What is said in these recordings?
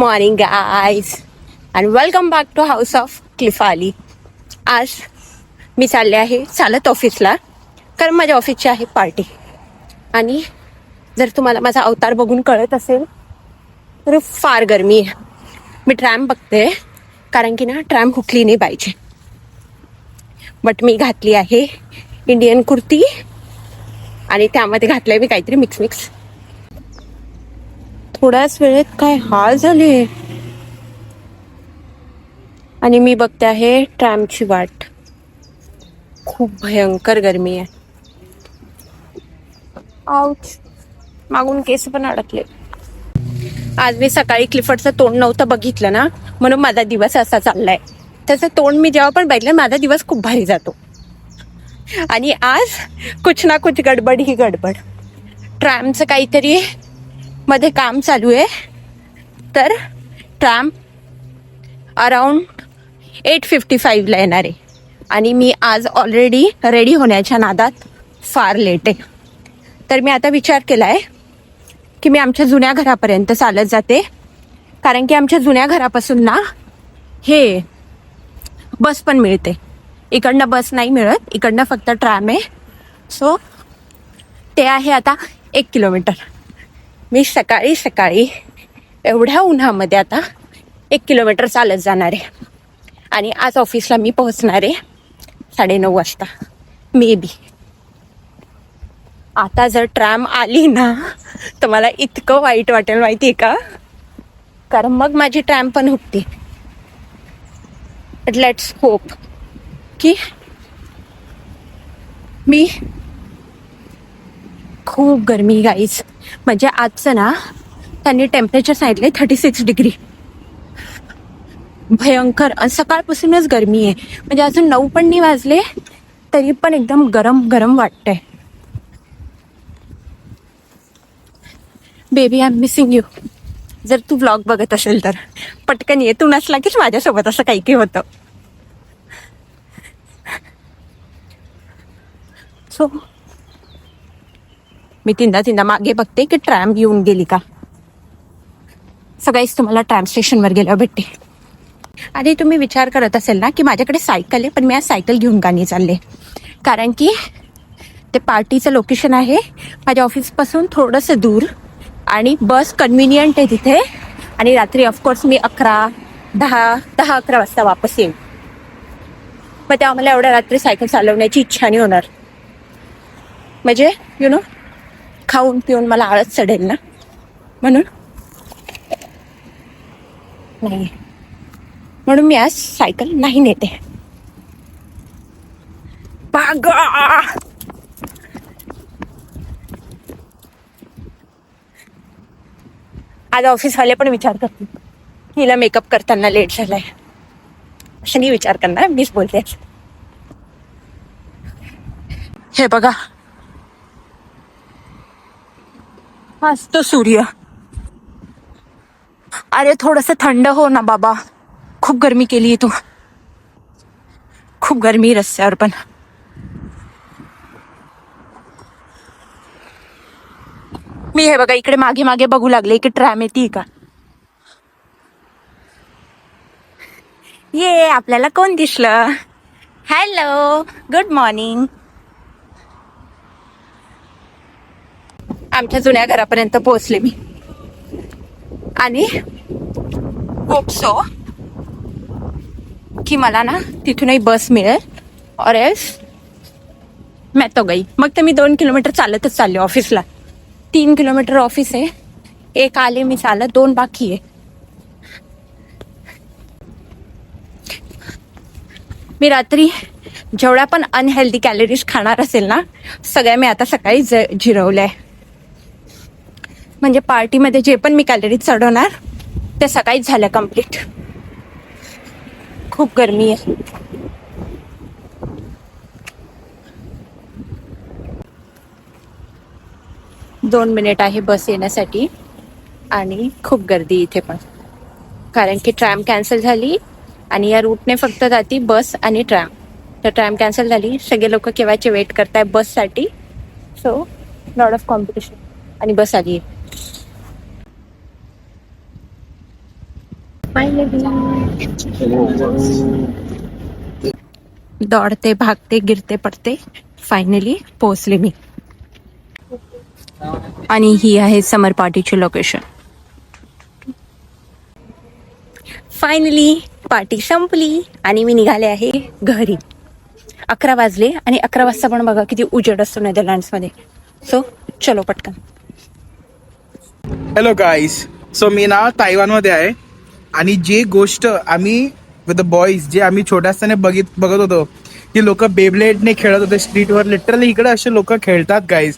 Morning guys and welcome back to house of Cliffali. आज मी चालले आहे चालत ऑफिसला, कारण माझ्या ऑफिसची आहे पार्टी. आणि जर तुम्हाला माझा अवतार बघून कळत असेल तर फार गरमी आहे. मी ट्रॅम बघते, कारण की ना ट्रॅम हुकली नाही पाहिजे. बट मी घातली आहे इंडियन कुर्ती आणि त्यामध्ये घातलंय मी काहीतरी मिक्स. थोड्याच वेळेत काय हाल झाले. आणि मी बघते आहे ट्रॅमची वाट. खूप भयंकर गरमी आहे. आउच, मागून केस पण अडकले. आज मी सकाळी क्लिफर्डचं तोंड नव्हतं बघितलं ना, म्हणून माझा दिवस असा चाललाय. त्याचं तोंड मी जेव्हा पण बघितलं माझा दिवस खूप भारी जातो. आणि आज कुछ ना कुछ गडबड ही गडबड. ट्रॅमचं काहीतरी मध्ये काम चालू आहे, तर ट्रॅम अराउंड 8:55ला येणार आहे. आणि मी आज ऑलरेडी रेडी होण्याच्या नादात फार लेट आहे. तर मी आता विचार केला आहे की मी आमच्या जुन्या घरापर्यंत चालत जाते, कारण की आमच्या जुन्या घरापासून ना हे बस पण मिळते. इकडनं बस नाही मिळत, इकडनं फक्त ट्रॅम आहे. सो ते आहे आता 1 किलोमीटर. मी सकाळी सकाळी एवढ्या उन्हामध्ये आता 1 किलोमीटर चालत जाणार आहे. आणि आज ऑफिसला मी पोहोचणार आहे 9:30 वाजता मे बी. आता जर ट्रॅम आली ना तर मला इतकं वाईट वाटेल माहिती आहे का, कारण मग माझी ट्रॅम पण हुकते. लेट्स होप की मी खूप गरमी गाईज. म्हणजे आजचं ना त्यांनी टेम्परेचर सांगितले 36 डिग्री. भयंकर. सकाळपासूनच गरमी आहे. म्हणजे अजून 9 पण नाही वाजले तरी पण एकदम गरम गरम वाटतंय. Baby I am missing you. जर तू व्लॉग बघत असेल तर पटकन ये. तू नसला की माझ्यासोबत असं काही काही होतं. सो मी तीनदा मागे बघते की ट्रॅम येऊन गेली का. सगळीच तुम्हाला ट्रॅम स्टेशनवर गेल्यावर भेटते. आणि तुम्ही विचार करत असेल ना की माझ्याकडे सायकल आहे, पण मी आज सायकल घेऊन का नाही चालले, कारण की ते पार्टीचं लोकेशन आहे माझ्या ऑफिसपासून थोडंसं दूर. आणि बस कन्व्हिनियंट आहे तिथे. आणि रात्री ऑफकोर्स मी 10-11 वाजता वापस येईल. मग तेव्हा मला एवढ्या रात्री सायकल चालवण्याची इच्छा नाही होणार. म्हणजे खाऊन पिऊन मला आळस चढेल ना, म्हणून नाही. म्हणून मी आज सायकल नाही नेते. आज ऑफिसवाले पण विचार करतील हिला मेकअप करताना लेट झालाय. असं नाही विचार करणार, मीच बोलते. हे बघा, आज तो सूर्य. अरे थोडस थंड हो ना बाबा. खूप गरमी केली तू. खूप गरमी रस्त्यावर पण. मी हे बघा इकडे मागे मागे बघू लागले की ट्रॅम येते का. ये आपल्याला कोण दिसलं. Hello, good morning. आमच्या जुन्या घरापर्यंत पोहोचले मी. आणि होप सो की मला ना तिथूनही बस मिळेल, और एल्स मैं तो गई. मग तर मी 2 किलोमीटर चालतच चालले ऑफिसला. 3 किलोमीटर ऑफिस आहे. 1 आले मी चालत, 2 बाकी आहे. मी रात्री जेवढ्या पण अनहेल्दी कॅलरीज खाणार असेल ना, सगळ्या मी आता सकाळी जिरवलंय. म्हणजे पार्टीमध्ये जे पण मी कॅलरीज चढवणार ते सकाळीच झाल्या कम्प्लीट. खूप गरमी आहे. दोन मिनिट आहे बस येण्यासाठी. आणि खूप गर्दी इथे पण, कारण की ट्रॅम कॅन्सल झाली. आणि या रूटने फक्त जाती बस आणि ट्रॅम. तर ट्रॅम कॅन्सल झाली. सगळे लोक केव्हाचे वेट करताय बससाठी. So lot of competition. आणि बस आली. दौडते भागते गिरते पडते फायनली पोहोचले मी. आणि ही आहे समर पार्टीची लोकेशन. फायनली पार्टी संपली आणि मी निघाले आहे घरी. 11 वाजले आणि 11 वाजता पण बघा किती उजेड असतो नेदरलँड्समध्ये. सो चलो पटकन. हॅलो गाईस, सो मी ना तायवानमध्ये आहे आणि जी गोष्ट आम्ही विथ द बॉईज जे आम्ही छोट्या असताना बघत होतो की लोक बेब्लेडने खेळत होते स्ट्रीटवर, लिटरली इकडे असे लोक खेळतात गाईज.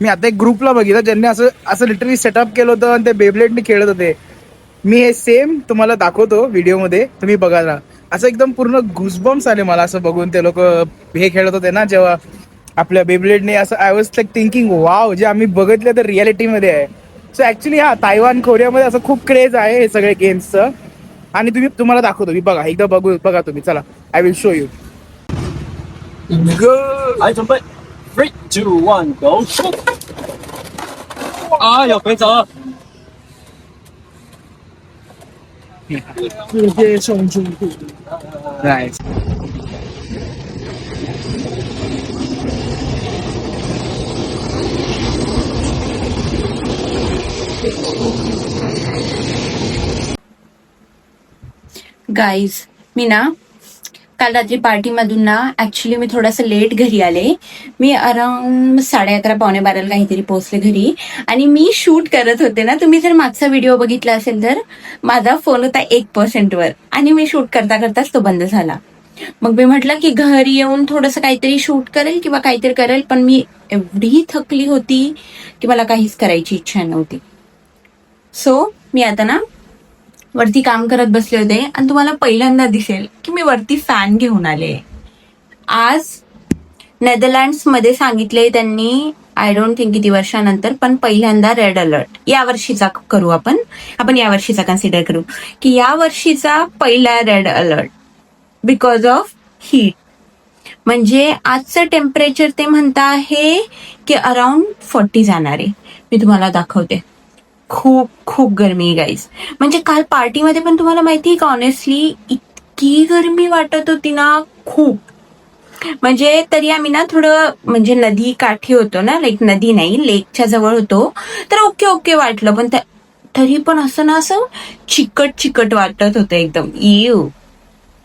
मी आता एक ग्रुपला बघितलं ज्यांनी असं लिटरली सेटअप केलं होतं आणि ते बेब्लेडने खेळत होते. मी हे सेम तुम्हाला दाखवतो व्हिडिओमध्ये, तुम्ही बघा ना. असं एकदम पूर्ण गुजबम्स आले मला असं बघून. ते लोक हे खेळत होते ना जेव्हा आपल्या बेब्लेडने, असं I was like thinking wow, जे आम्ही बघितलं तर रियालिटीमध्ये आहे. सो ऍक्च्युली तायवान कोरियामध्ये असं खूप क्रेज आहे हे सगळे गेम्सचं. आणि तुम्हाला दाखवतो मी, बघा एकदा बघा तुम्ही. चला, I will show you. Go！ 准备 ，3、2、1，Go！ 啊，有规则。直接冲出去。Nice。गाईज, मी ना काल रात्री पार्टीमधून ना ऍक्च्युली मी थोडंसं लेट घरी आले. मी अराउंड 11:30 पावणे 12 काहीतरी पोहोचले घरी. आणि मी शूट करत होते ना, तुम्ही जर मागचा व्हिडिओ बघितला असेल तर माझा फोन होता 1% वर आणि मी शूट करता करताच तो बंद झाला. मग मी म्हटलं की घरी येऊन थोडंसं काहीतरी शूट करेल किंवा काहीतरी करेल, पण मी एवढी थकली होती की मला काहीच करायची इच्छा नव्हती. सो मी आता ना वरती काम करत बसले होते आणि तुम्हाला पहिल्यांदा दिसेल की मी वरती फॅन घेऊन आले. आज नेदरलँड्स मध्ये सांगितले त्यांनी, आय डोंट थिंक किती वर्षानंतर, पण पहिल्यांदा रेड अलर्ट या वर्षीचा करू आपण या वर्षीचा कन्सिडर करू की या वर्षीचा पहिला red alert because of heat. म्हणजे आजचं टेम्परेचर ते म्हणता आहे की अराउंड 40 जाणार आहे. मी तुम्हाला दाखवते. खूप खूप गरमी आहे गाईज. म्हणजे काल पार्टीमध्ये पण तुम्हाला माहिती आहे का, ऑनेस्टली इतकी गरमी वाटत होती ना, खूप. म्हणजे तरी आम्ही ना थोडं म्हणजे नदी काठी होतो ना, लाईक नदी नाही लेकच्या जवळ होतो, तर ओके वाटलं. पण तरी पण असं ना असं चिकट वाटत होतं एकदम इव.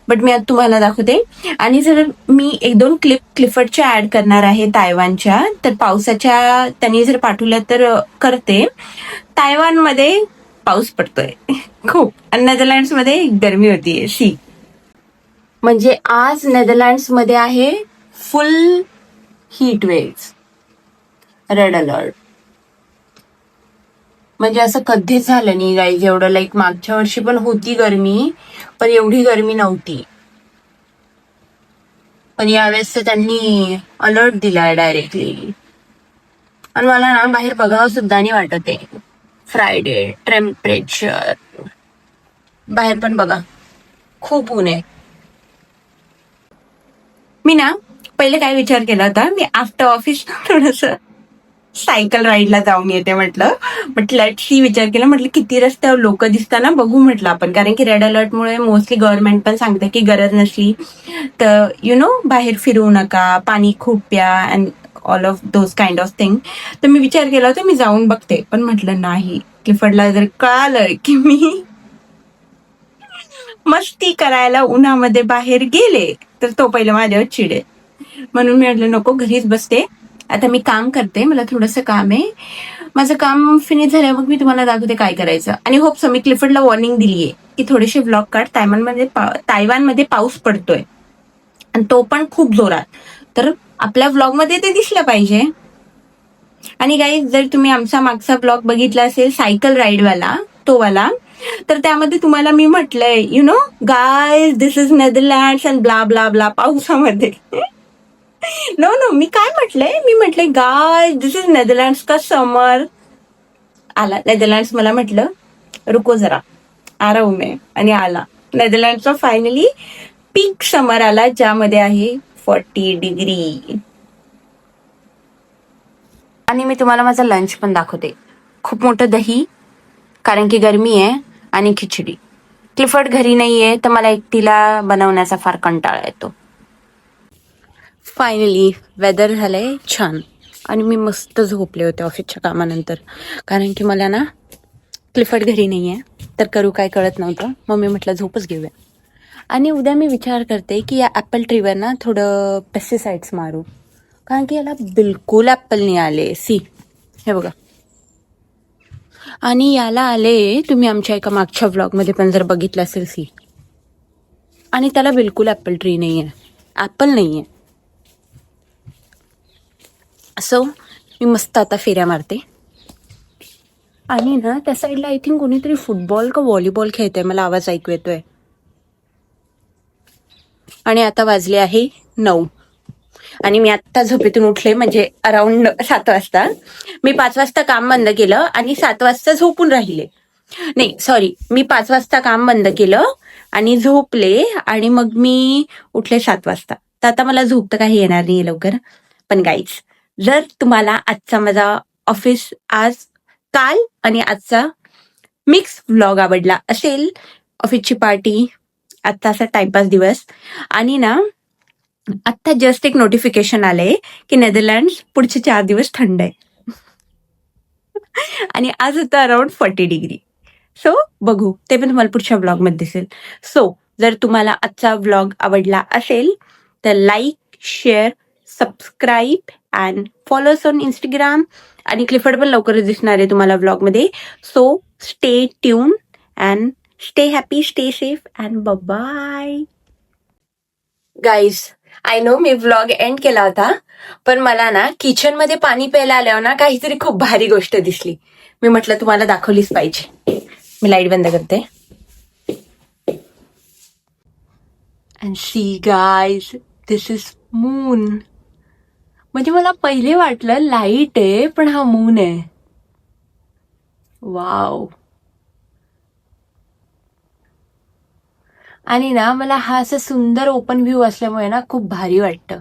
बट मी आता तुम्हाला दाखवते. आणि जर मी 1-2 क्लिफर्डच्या ऍड करणार आहे तायवानच्या, तर पावसाच्या त्यांनी जर पाठवल्या तर करते. तायवानमध्ये पाऊस पडतोय खूप आणि नेदरलँड्समध्ये गरमी होतीये शी. म्हणजे आज नेदरलँड्समध्ये आहे फुल हीट वेव्स, रेड अलर्ट. म्हणजे असं कधीच झालं नाही गाईज एवढं. लाईक मागच्या वर्षी पण होती गरमी, पण एवढी गरमी नव्हती. पण यावेळेस तर त्यांनी अलर्ट दिलाय डायरेक्टली. आणि मला ना बाहेर बघावं सुद्धा नाही वाटत आहे. फ्रायडे टेम्परेचर बाहेर पण बघा खूप ऊन आहे. मी ना पहिले काय विचार केला होता, मी आफ्टर ऑफिस थोडस सायकल राईडला जाऊन येते म्हटलं. शी विचार केला, म्हटलं किती रस्त्यावर लोक दिसताना बघू म्हटलं आपण. कारण की रेड अलर्टमुळे मोस्टली गव्हर्नमेंट पण सांगते की गरज नसली तर बाहेर फिरू नका, पाणी खूप प्या and all of those kind of thing. तर मी विचार केला होता मी जाऊन बघते, पण म्हटलं नाही, क्लिफर्डला जर कळालं की मी मस्ती करायला उन्हामध्ये बाहेर गेले तर तो पहिलं माझ्यावर चिडेल. म्हणून मी म्हटलं नको, घरीच बसते. आता मी काम करते, मला थोडंसं काम आहे. माझं काम फिनिश झालं मग मी तुम्हाला दाखवते काय करायचं. आणि होप सो मी क्लिफर्डला वॉर्निंग दिलीये की थोडेसे व्लॉग काढ. तायवानमध्ये पाऊस पडतोय आणि तो पण खूप जोरात, तर आपल्या व्लॉगमध्ये ते दिसलं पाहिजे. आणि गाईज, जर तुम्ही आमचा मागचा व्लॉग बघितला असेल सायकल राईडवाला, तो वाला, तर त्यामध्ये तुम्हाला मी म्हटलंय guys this is Netherlands and blah blah blah पावसामध्ये. नो मी काय म्हटलंय, मी म्हटलंय गाईज दिस इज नेदरलँड्स का समर. आला नेदरलँड्स, मला म्हटलं रुको जरा आ रहा हूं मैं, आणि आला नेदरलँड्सचा फायनली पीक समर आला, ज्यामध्ये आहे 40 डिग्री. आणि मी तुम्हाला माझा लंच पण दाखवते. खूप मोठं दही, कारण की गरमी आहे, आणि खिचडी. क्लिफर्ड घरी नाहीये तर मला एकटीला बनवण्याचा फार कंटाळा येतो. फायनली वेदर झालंय छान आणि मी मस्त झोपले होते ऑफिसच्या कामानंतर, कारण की मला ना क्लिफर्ड घरी नाही आहे तर करू काय कळत नव्हतं. मग मी म्हटलं झोपच घेऊया. आणि उद्या मी विचार करते की या ॲपल ट्रीवर ना थोडं पेस्टिसाइड्स मारू, कारण की याला बिलकुल ॲपल नाही आले. सी हे बघा. आणि याला आले, तुम्ही आमच्या एका मागच्या व्लॉगमध्ये पण जर बघितलं असेल सी. आणि त्याला बिलकुल ॲपल ट्री नाही आहे, ॲपल नाही आहे. सो मी मस्त आता फेऱ्या मारते. आणि ना त्या साईडला आय थिंक कोणीतरी फुटबॉल का व्हॉलीबॉल खेळतंय, मला आवाज ऐकू येतोय. आणि आता वाजले आहे 9 आणि मी आत्ता झोपेतून उठले, म्हणजे अराउंड 7 वाजता. मी 5 वाजता काम बंद केलं आणि 7 वाजता झोपून राहिले. नाही सॉरी, मी 5 वाजता काम बंद केलं आणि झोपले आणि मग मी उठले 7 वाजता. तर आता मला झोप तर काही येणार नाही लवकर. पण गाईज, जर तुम्हाला आजचा माझा ऑफिस काल आणि आजचा मिक्स व्लॉग आवडला असेल, ऑफिसची पार्टी, आजचा असा टाइमपास दिवस, आणि ना आत्ता जस्ट एक नोटिफिकेशन आलंय की नेदरलँड पुढचे 4 दिवस थंड आहे. आणि आज होतं अराउंड 40 डिग्री. सो बघू, ते पण तुम्हाला पुढच्या व्लॉगमध्ये दिसेल. सो जर तुम्हाला आजचा व्लॉग आवडला असेल तर like, share, subscribe and follow us on Instagram. आणि क्लिफर्ड पण लवकरच दिसणार आहे तुम्हाला व्लॉगमध्ये. So stay tune and stay happy, stay safe and bye. Guys, I know मी व्लॉग एंड केला होता, पण मला ना किचनमध्ये पाणी प्यायला आल्यावर ना काहीतरी खूप भारी गोष्ट दिसली. मी म्हटलं तुम्हाला दाखवलीच पाहिजे. मी लाईट बंद करते. And see guys, this is moon. म्हणजे मला पहिले वाटलं लाईट आहे पण हा मून आहे. वाव. आणि ना मला हा असं सुंदर ओपन व्ह्यू असल्यामुळे ना खूप भारी वाटतं.